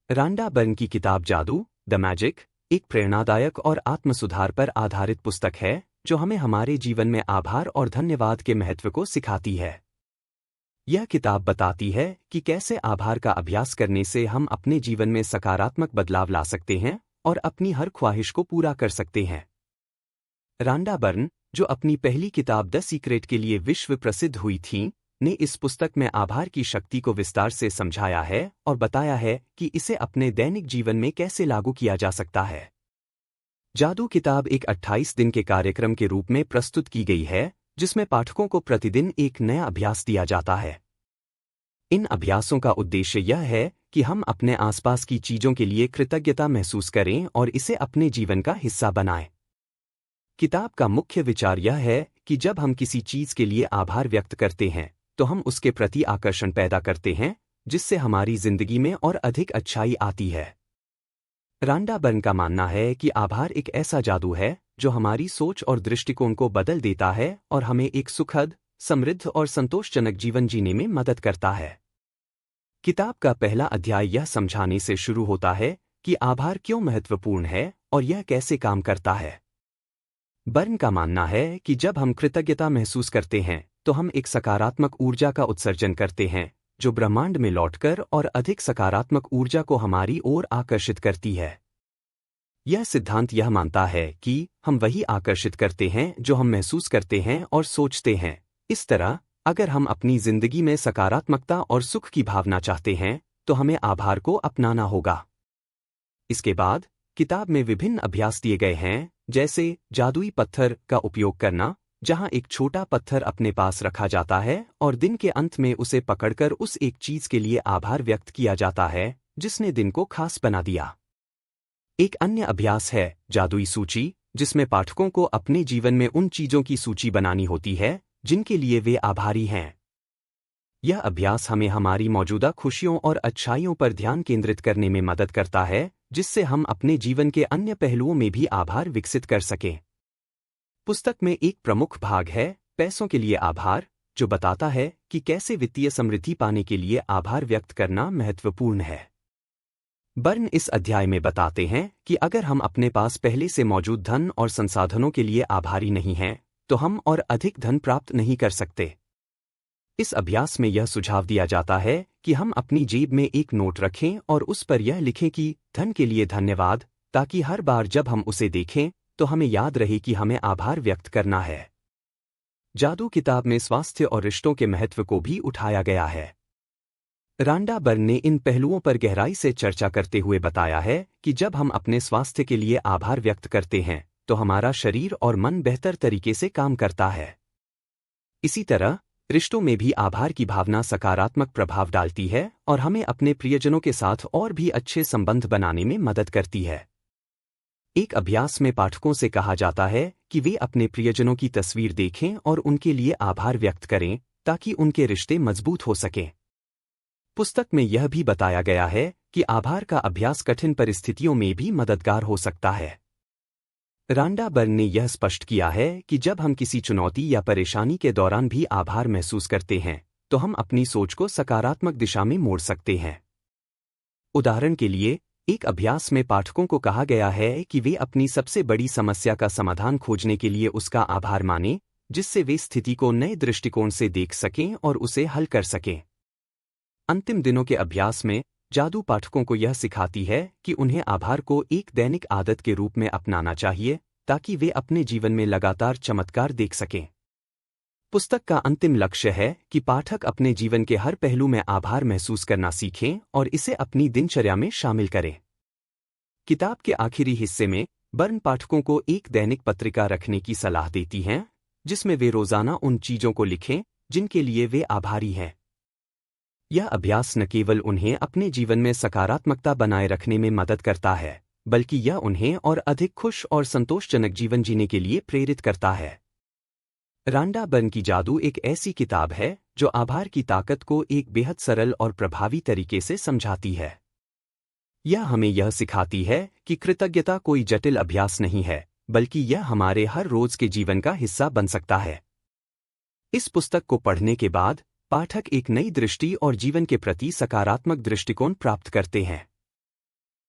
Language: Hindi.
रांडा बर्न की किताब जादू द मैजिक एक प्रेरणादायक और आत्मसुधार पर आधारित पुस्तक है जो हमें हमारे जीवन में आभार और धन्यवाद के महत्व को सिखाती है। यह किताब बताती है कि कैसे आभार का अभ्यास करने से हम अपने जीवन में सकारात्मक बदलाव ला सकते हैं और अपनी हर ख्वाहिश को पूरा कर सकते हैं। रांडा बर्न, जो अपनी पहली किताब द सीक्रेट के लिए विश्व प्रसिद्ध हुई थीं, ने इस पुस्तक में आभार की शक्ति को विस्तार से समझाया है और बताया है कि इसे अपने दैनिक जीवन में कैसे लागू किया जा सकता है। जादू किताब एक 28 दिन के कार्यक्रम के रूप में प्रस्तुत की गई है जिसमें पाठकों को प्रतिदिन एक नया अभ्यास दिया जाता है। इन अभ्यासों का उद्देश्य यह है कि हम अपने आसपास की चीजों के लिए कृतज्ञता महसूस करें और इसे अपने जीवन का हिस्सा बनाएं। किताब का मुख्य विचार यह है कि जब हम किसी चीज के लिए आभार व्यक्त करते हैं तो हम उसके प्रति आकर्षण पैदा करते हैं, जिससे हमारी जिंदगी में और अधिक अच्छाई आती है। रांडा बर्न का मानना है कि आभार एक ऐसा जादू है जो हमारी सोच और दृष्टिकोण को बदल देता है और हमें एक सुखद, समृद्ध और संतोषजनक जीवन जीने में मदद करता है। किताब का पहला अध्याय यह समझाने से शुरू होता है कि आभार क्यों महत्वपूर्ण है और यह कैसे काम करता है। बर्न का मानना है कि जब हम कृतज्ञता महसूस करते हैं तो हम एक सकारात्मक ऊर्जा का उत्सर्जन करते हैं जो ब्रह्मांड में लौटकर और अधिक सकारात्मक ऊर्जा को हमारी ओर आकर्षित करती है। यह सिद्धांत यह मानता है कि हम वही आकर्षित करते हैं जो हम महसूस करते हैं और सोचते हैं। इस तरह, अगर हम अपनी जिंदगी में सकारात्मकता और सुख की भावना चाहते हैं तो हमें आभार को अपनाना होगा। इसके बाद किताब में विभिन्न अभ्यास दिए गए हैं, जैसे जादुई पत्थर का उपयोग करना, जहां एक छोटा पत्थर अपने पास रखा जाता है और दिन के अंत में उसे पकड़कर उस एक चीज के लिए आभार व्यक्त किया जाता है जिसने दिन को खास बना दिया। एक अन्य अभ्यास है जादुई सूची, जिसमें पाठकों को अपने जीवन में उन चीजों की सूची बनानी होती है जिनके लिए वे आभारी हैं। यह अभ्यास हमें हमारी मौजूदा खुशियों और अच्छाइयों पर ध्यान केंद्रित करने में मदद करता है, जिससे हम अपने जीवन के अन्य पहलुओं में भी आभार विकसित कर सकें। पुस्तक में एक प्रमुख भाग है पैसों के लिए आभार, जो बताता है कि कैसे वित्तीय समृद्धि पाने के लिए आभार व्यक्त करना महत्वपूर्ण है। बर्न इस अध्याय में बताते हैं कि अगर हम अपने पास पहले से मौजूद धन और संसाधनों के लिए आभारी नहीं हैं, तो हम और अधिक धन प्राप्त नहीं कर सकते। इस अभ्यास में यह सुझाव दिया जाता है कि हम अपनी जेब में एक नोट रखें और उस पर यह लिखें कि धन के लिए धन्यवाद, ताकि हर बार जब हम उसे देखें तो हमें याद रहे कि हमें आभार व्यक्त करना है। जादू किताब में स्वास्थ्य और रिश्तों के महत्व को भी उठाया गया है। रांडा बर्न ने इन पहलुओं पर गहराई से चर्चा करते हुए बताया है कि जब हम अपने स्वास्थ्य के लिए आभार व्यक्त करते हैं तो हमारा शरीर और मन बेहतर तरीके से काम करता है। इसी तरह रिश्तों में भी आभार की भावना सकारात्मक प्रभाव डालती है और हमें अपने प्रियजनों के साथ और भी अच्छे संबंध बनाने में मदद करती है। एक अभ्यास में पाठकों से कहा जाता है कि वे अपने प्रियजनों की तस्वीर देखें और उनके लिए आभार व्यक्त करें ताकि उनके रिश्ते मजबूत हो सकें। पुस्तक में यह भी बताया गया है कि आभार का अभ्यास कठिन परिस्थितियों में भी मददगार हो सकता है। रांडा बर्न ने यह स्पष्ट किया है कि जब हम किसी चुनौती या परेशानी के दौरान भी आभार महसूस करते हैं तो हम अपनी सोच को सकारात्मक दिशा में मोड़ सकते हैं। उदाहरण के लिए, एक अभ्यास में पाठकों को कहा गया है कि वे अपनी सबसे बड़ी समस्या का समाधान खोजने के लिए उसका आभार मानें, जिससे वे स्थिति को नए दृष्टिकोण से देख सकें और उसे हल कर सकें। अंतिम दिनों के अभ्यास में जादू पाठकों को यह सिखाती है कि उन्हें आभार को एक दैनिक आदत के रूप में अपनाना चाहिए ताकि वे अपने जीवन में लगातार चमत्कार देख सकें। पुस्तक का अंतिम लक्ष्य है कि पाठक अपने जीवन के हर पहलू में आभार महसूस करना सीखें और इसे अपनी दिनचर्या में शामिल करें। किताब के आखिरी हिस्से में बर्न पाठकों को एक दैनिक पत्रिका रखने की सलाह देती हैं, जिसमें वे रोजाना उन चीजों को लिखें जिनके लिए वे आभारी हैं। यह अभ्यास न केवल उन्हें अपने जीवन में सकारात्मकता बनाए रखने में मदद करता है, बल्कि यह उन्हें और अधिक खुश और संतोषजनक जीवन जीने के लिए प्रेरित करता है। रांडा बर्न की जादू एक ऐसी किताब है जो आभार की ताकत को एक बेहद सरल और प्रभावी तरीके से समझाती है। यह हमें यह सिखाती है कि कृतज्ञता कोई जटिल अभ्यास नहीं है, बल्कि यह हमारे हर रोज के जीवन का हिस्सा बन सकता है। इस पुस्तक को पढ़ने के बाद पाठक एक नई दृष्टि और जीवन के प्रति सकारात्मक दृष्टिकोण प्राप्त करते हैं।